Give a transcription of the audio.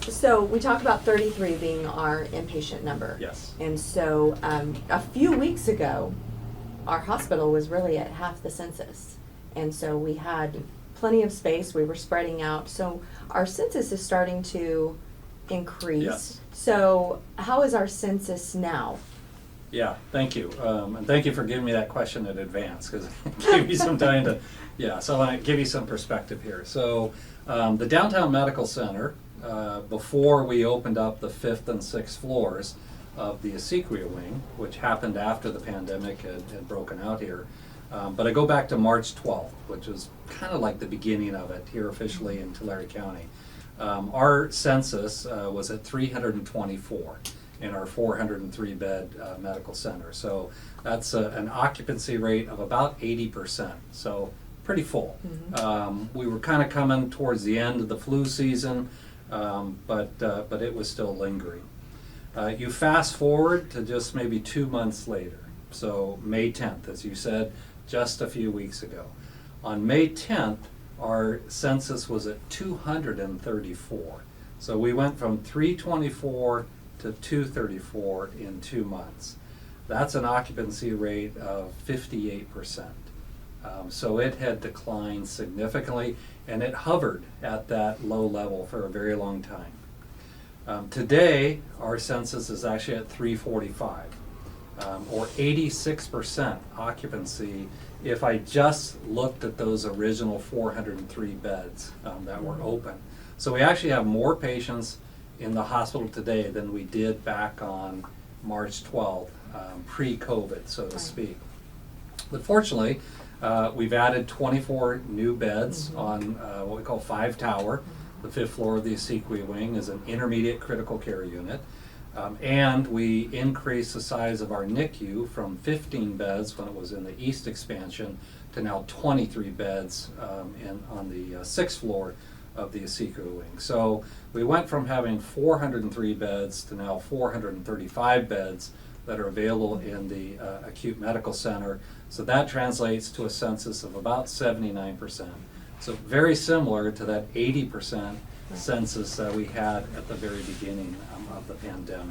So we talked about 33 being our inpatient number. Yes. And so a few weeks ago, our hospital was really at half the census. And so we had plenty of space. We were spreading out. So our census is starting to increase. Yes. So how is our census now? Yeah, thank you. And thank you for giving me that question in advance, because it gave me some time to, so I want to give you some perspective here. So the Downtown Medical Center, before we opened up the 5th and 6th floors of the Acequia Wing, which happened after the pandemic had broken out here, but I go back to March 12th, which was kind of like the beginning of it here officially in Tulare County. Our census was at 324 in our 403 bed medical center. So that's an occupancy rate of about 80%, so pretty full. Mm-hmm. We were kind of coming towards the end of the flu season, but it was still lingering. You fast forward to just maybe 2 months later, so May 10th, as you said, just a few weeks ago. On May 10th, our census was at 234. So we went from 324 to 234 in 2 months. That's an occupancy rate of 58%. So it had declined significantly, and it hovered at that low level for a very long time. Today, our census is actually at 345, or 86% occupancy if I just looked at those original 403 beds that were open. So we actually have more patients in the hospital today than we did back on March 12th, pre-COVID, so to speak. But fortunately, we've added 24 new beds on what we call 5 Tower. The 5th floor of the Acequia Wing is an intermediate critical care unit. And we increased the size of our NICU from 15 beds when it was in the east expansion to now 23 beds on the 6th floor of the Acequia Wing. So we went from having 403 beds to now 435 beds that are available in the acute medical center. So that translates to a census of about 79%. So very similar to that 80% census that we had at the very beginning of the pandemic.